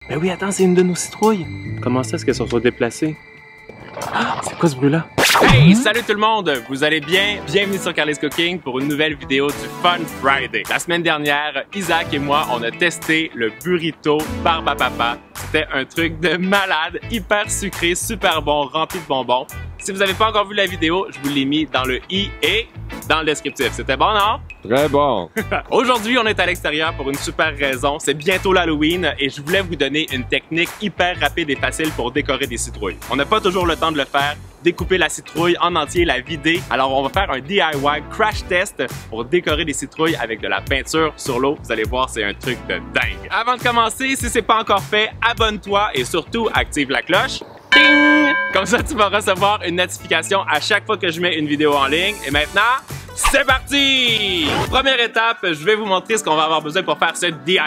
Mais oui, attends, c'est une de nos citrouilles. Comment ça, est-ce qu'elles se sont déplacées? Ah, c'est quoi ce bruit-là? Hey, salut tout le monde! Vous allez bien? Bienvenue sur Carly's Cooking pour une nouvelle vidéo du Fun Friday. La semaine dernière, Isaac et moi, on a testé le burrito Barbapapa. C'était un truc de malade, hyper sucré, super bon, rempli de bonbons. Si vous n'avez pas encore vu la vidéo, je vous l'ai mis dans le i et dans le descriptif. C'était bon, non? Très bon! Aujourd'hui, on est à l'extérieur pour une super raison. C'est bientôt l'Halloween et je voulais vous donner une technique hyper rapide et facile pour décorer des citrouilles. On n'a pas toujours le temps de le faire. Découper la citrouille en entier, la vider. Alors, on va faire un DIY crash test pour décorer des citrouilles avec de la peinture sur l'eau. Vous allez voir, c'est un truc de dingue. Avant de commencer, si c'est pas encore fait, abonne-toi et surtout, active la cloche. Ding! Comme ça, tu vas recevoir une notification à chaque fois que je mets une vidéo en ligne. Et maintenant, c'est parti! Première étape, je vais vous montrer ce qu'on va avoir besoin pour faire ce DIY.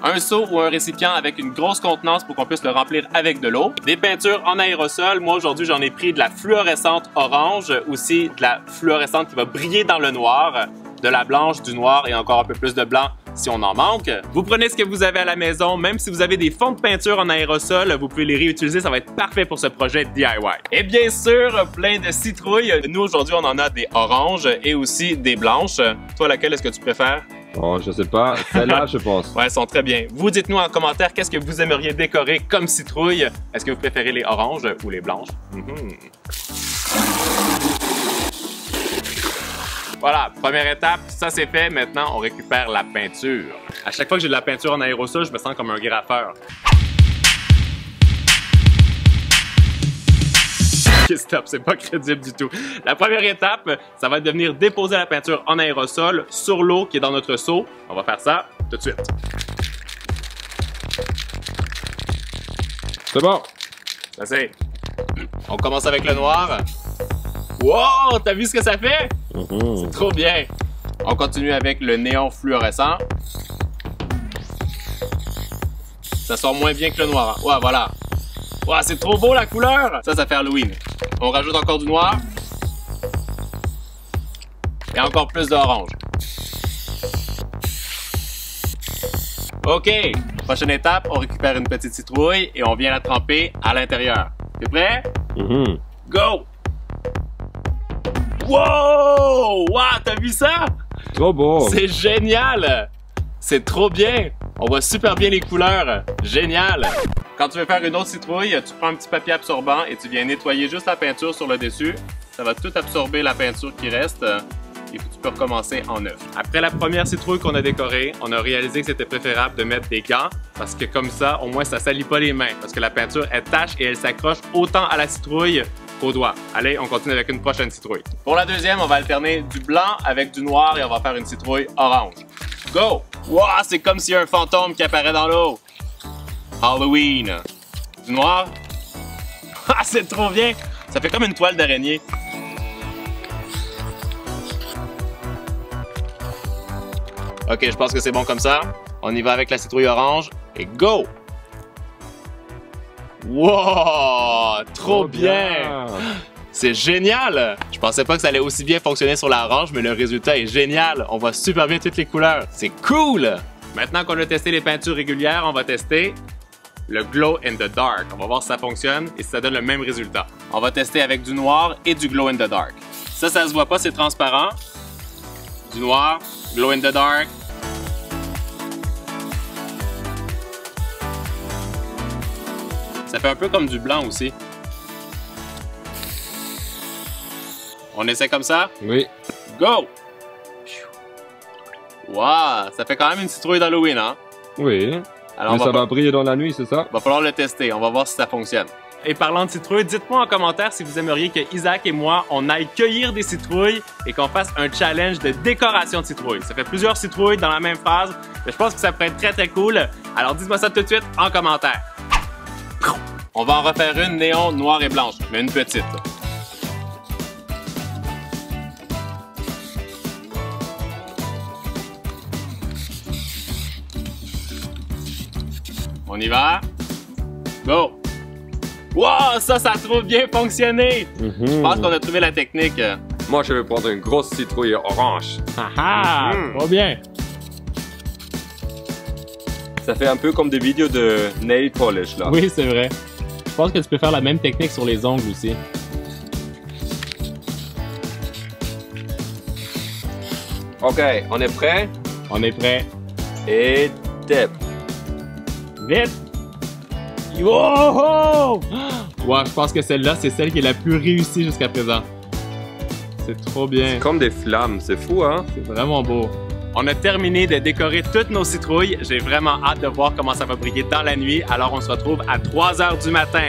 Un seau ou un récipient avec une grosse contenance pour qu'on puisse le remplir avec de l'eau. Des peintures en aérosol. Moi, aujourd'hui, j'en ai pris de la fluorescente orange, aussi de la fluorescente qui va briller dans le noir, de la blanche, du noir et encore un peu plus de blanc si on en manque. Vous prenez ce que vous avez à la maison, même si vous avez des fonds de peinture en aérosol, vous pouvez les réutiliser, ça va être parfait pour ce projet DIY. Et bien sûr, plein de citrouilles. Nous, aujourd'hui, on en a des oranges et aussi des blanches. Toi, laquelle est-ce que tu préfères? Oh, je sais pas. Celle-là, je pense. Ouais, elles sont très bien. Vous dites-nous en commentaire qu'est-ce que vous aimeriez décorer comme citrouille. Est-ce que vous préférez les oranges ou les blanches? Voilà, première étape, ça c'est fait. Maintenant, on récupère la peinture. À chaque fois que j'ai de la peinture en aérosol, je me sens comme un graffeur. Ok, stop, c'est pas crédible du tout. La première étape, ça va être de venir déposer la peinture en aérosol sur l'eau qui est dans notre seau. On va faire ça tout de suite. C'est bon. Ça c'est. On commence avec le noir. Wow, t'as vu ce que ça fait? C'est trop bien. On continue avec le néon fluorescent. Ça sort moins bien que le noir. Ouais, voilà. Ouais, c'est trop beau la couleur. Ça fait Halloween. On rajoute encore du noir. Et encore plus d'orange. OK. Prochaine étape, on récupère une petite citrouille et on vient la tremper à l'intérieur. T'es prêt? Go! Wow! Wow! T'as vu ça? Trop beau! C'est génial! C'est trop bien! On voit super bien les couleurs. Génial! Quand tu veux faire une autre citrouille, tu prends un petit papier absorbant et tu viens nettoyer juste la peinture sur le dessus. Ça va tout absorber la peinture qui reste et puis tu peux recommencer en neuf. Après la première citrouille qu'on a décorée, on a réalisé que c'était préférable de mettre des gants parce que comme ça, au moins ça salit pas les mains parce que la peinture, elle tâche et elle s'accroche autant à la citrouille qu'au doigt. Allez, on continue avec une prochaine citrouille. Pour la deuxième, on va alterner du blanc avec du noir et on va faire une citrouille orange. Go! Wow, c'est comme s'il y a un fantôme qui apparaît dans l'eau. Halloween. Du noir. Ah, c'est trop bien! Ça fait comme une toile d'araignée. Ok, je pense que c'est bon comme ça. On y va avec la citrouille orange et go! Wow! Trop bien! C'est génial! Je pensais pas que ça allait aussi bien fonctionner sur la orange, mais le résultat est génial. On voit super bien toutes les couleurs. C'est cool! Maintenant qu'on a testé les peintures régulières, on va tester le glow in the dark. On va voir si ça fonctionne et si ça donne le même résultat. On va tester avec du noir et du glow in the dark. Ça se voit pas, c'est transparent. Du noir, glow in the dark. Ça fait un peu comme du blanc aussi. On essaie comme ça? Oui. Go! Wow! Ça fait quand même une citrouille d'Halloween, hein? Oui. Alors, mais ça va briller dans la nuit, c'est ça? Va falloir le tester. On va voir si ça fonctionne. Et parlant de citrouilles, dites-moi en commentaire si vous aimeriez que Isaac et moi, on aille cueillir des citrouilles et qu'on fasse un challenge de décoration de citrouilles. Ça fait plusieurs citrouilles dans la même phrase, mais je pense que ça pourrait être très très cool. Alors dites-moi ça tout de suite en commentaire. On va en refaire une néon noire et blanche, mais une petite. On y va? Go! Wow, ça a trop bien fonctionné! Je pense qu'on a trouvé la technique. Moi, je vais prendre une grosse citrouille orange. Trop bien! Ça fait un peu comme des vidéos de nail polish là. Oui, c'est vrai. Je pense que tu peux faire la même technique sur les ongles aussi. Ok, on est prêt? On est prêt. Et dip. Vite! Wow! Ouais, je pense que celle-là, c'est celle qui est la plus réussie jusqu'à présent. C'est trop bien. Comme des flammes, c'est fou hein? C'est vraiment beau. On a terminé de décorer toutes nos citrouilles. J'ai vraiment hâte de voir comment ça va briller dans la nuit. Alors on se retrouve à 3 h du matin.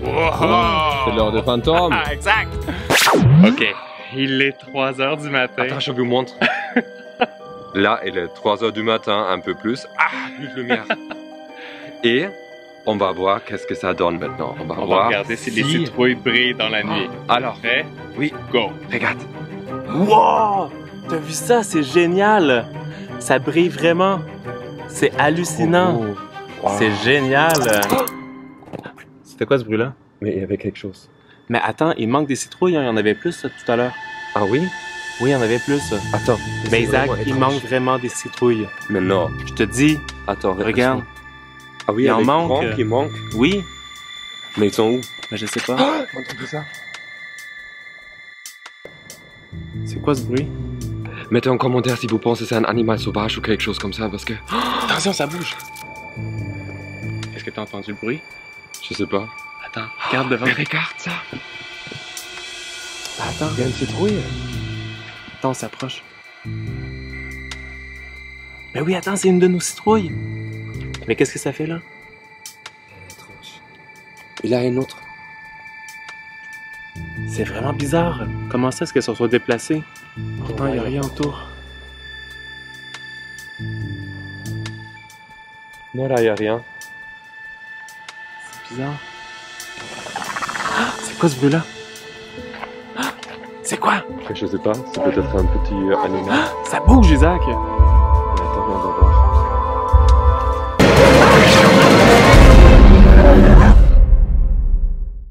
Wow! C'est l'heure de fantôme. Ah, exact! OK, il est 3 h du matin. Attends, je vous montre. Là, il est 3 h du matin, un peu plus. Ah, plus de lumière. Et on va voir qu'est-ce que ça donne maintenant. On va regarder si les citrouilles brillent dans la nuit. Alors, Prêt? oui, Go! regarde. Wow! T'as vu ça? C'est génial! Ça brille vraiment. C'est hallucinant. Oh, wow. C'est génial. C'était quoi ce bruit-là? Mais il y avait quelque chose. Mais attends, il manque des citrouilles, hein? Il y en avait plus ça, tout à l'heure. Ah oui? Oui, il y en avait plus. Attends. Mais Isaac, il manque vraiment des citrouilles. Mais non. Je te dis, Attends, regarde. Ah oui, il en manque. Franck, il manque. Oui, Mais ils sont où? mais je sais pas. On entend ça? C'est quoi ce bruit? Mettez en commentaire si vous pensez que c'est un animal sauvage ou quelque chose comme ça, parce que... Attention, ça bouge. Est-ce que t'as entendu le bruit? Je sais pas. Attends, regarde devant. Mais regarde ça! Attends, Il y a une citrouille. attends, on s'approche. Mais oui, attends, c'est une de nos citrouilles. Mais qu'est-ce que ça fait là? Étrange. Il y a une autre. C'est vraiment bizarre. Comment ça, est-ce qu'elles se sont déplacées? Pourtant, il n'y a rien autour. Non, là, il n'y a rien. C'est bizarre. Ah, c'est quoi ce bruit-là? Ah, c'est quoi? Je sais pas, c'est peut-être un petit animal. Ça bouge, Isaac!